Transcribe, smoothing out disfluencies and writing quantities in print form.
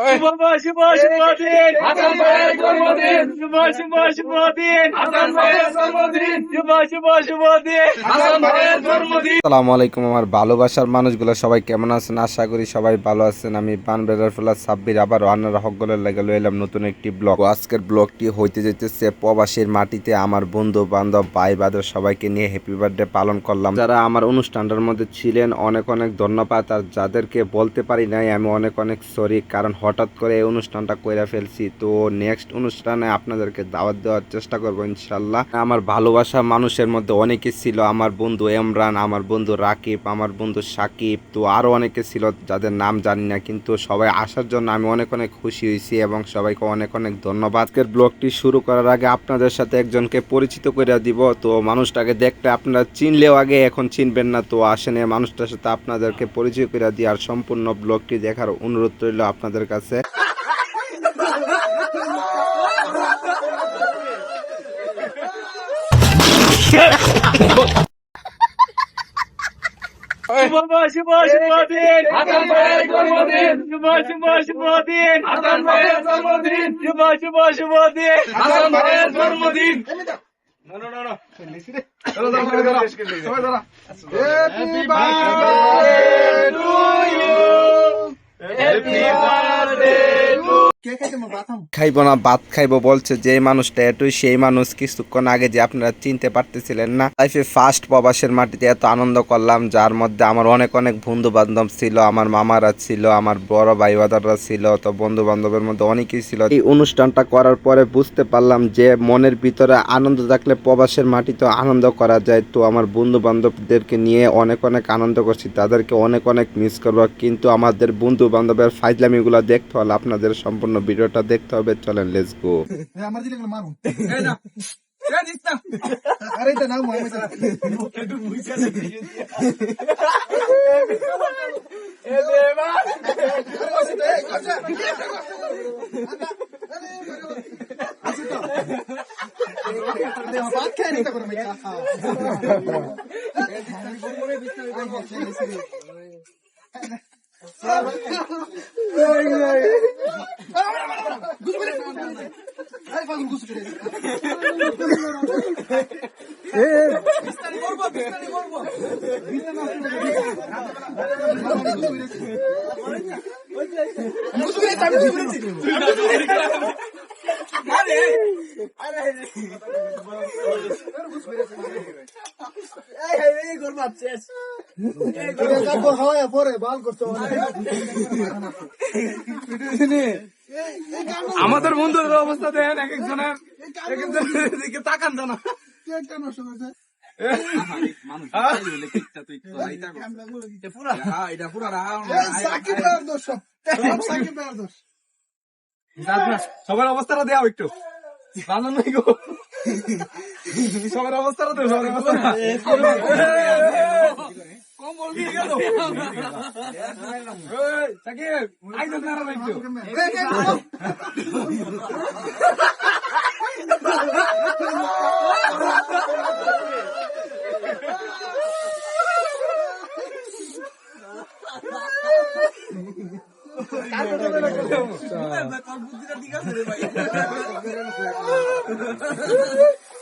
শুভদিন হাসান ভাইয়ের জন্মদিন। শুভদিন হাসান ভাইয়ের জন্মদিন। শুভদিন হাসান ভাইয়ের জন্মদিন। আসসালামু আলাইকুম আমার ভালোবাসার মানুষগুলো, সবাই কেমন আছেন? আশা করি সবাই ভালো আছেন। আমি বানবেদার ফেলা সাব্বির আবার রান্নার হকগুলোর লেগে এলাম নতুন একটি ব্লগ। আজকের ব্লগটি হইতে যেতেছে প্রবাসীর মাটিতে। আমার বন্ধু বান্ধব ভাই বাদর সবাইকে নিয়ে হ্যাপি বার্থডে পালন করলাম। যারা আমার অনুষ্ঠানটার মধ্যে ছিলেন অনেক অনেক ধন্যবাদ, আর যাদেরকে বলতে পারি নাই আমি অনেক অনেক সরি, কারণ হঠাৎ করে এই অনুষ্ঠানটা কইরা ফেলছি। তো নেক্সট অনুষ্ঠানে আপনাদেরকে দাওয়াত দেওয়ার চেষ্টা করবো ইনশাল্লাহ। আমার ভালোবাসা মানুষের মধ্যে অনেকে ছিল, আমার বন্ধু ইমরান, আমার বন্ধু রাকিব, আমার বন্ধু সাকিব, তো আরো অনেকে ছিল যাদের নাম জানি না, কিন্তু সবাই আসার জন্য আমি অনেক অনেক খুশি হয়েছি এবং সবাইকে অনেক অনেক ধন্যবাদ। আজকের ব্লগটি শুরু করার আগে আপনাদের সাথে একজনকে পরিচিত করে দিব। তো মানুষটাকে দেখতে আপনারা চিনলেও আগে এখন চিনবেন না, তো আসেন এই মানুষটার সাথে আপনাদেরকে পরিচয় করে দিই। আর সম্পূর্ণ ব্লগটি দেখার অনুরোধ রইল আপনাদের কাছে। শুভদিন হাসান ভাইয়ের জন্মদিন। শুভদিন হাসান ভাইয়ের জন্মদিন। শুভদিন হাসান ভাইয়ের জন্মদিন। Happy birthday to you. Happy birthday to খাইবো না ভাত খাইবো বলছে যে মানুষটা, এটুই সেই মানুষ কিছুক্ষণ আগে যে আপনারা চিনতে পারতেছিলেন না। লাইফে ফার্স্ট প্রবাসের মাটিতে এত আনন্দ করলাম, যার মধ্যে আমার অনেক অনেক বন্ধু বান্ধব ছিল, আমার মামারা ছিল, আমার বড় ভাই বাদাররা ছিল, তো বন্ধু বান্ধবের মধ্যে অনেকেই ছিল। এই অনুষ্ঠানটা করার পরে বুঝতে পারলাম যে মনের ভিতরে আনন্দ থাকলে প্রবাসের মাটিতে আনন্দ করা যায়। তো আমার বন্ধু বান্ধবদেরকে নিয়ে অনেক অনেক আনন্দ করছি, তাদেরকে অনেক অনেক মিস করবো, কিন্তু আমাদের বন্ধু বান্ধবের ফাইজলামিগুলো দেখতে হলে আপনাদের সম্পূর্ণ ভিডিওটা দেখতে হবে। চলেন লেটস গো। আমার দিলে মারুন আরে এটা নাও মারুন বাত খেয়ে নিতে করো মেয়ে পরে বাল করতে আমাদের বন্ধুদের অবস্থা দেখেন, এক একজনের দিকে তাকান না। সবার অবস্থাটা দেওয়া একটু ভালো নয় গো, সবার অবস্থাটা তো সবার অবস্থা কম্বল দিয়ে গেল। বুদ্ধিটা ঠিক আছে রে ভাই।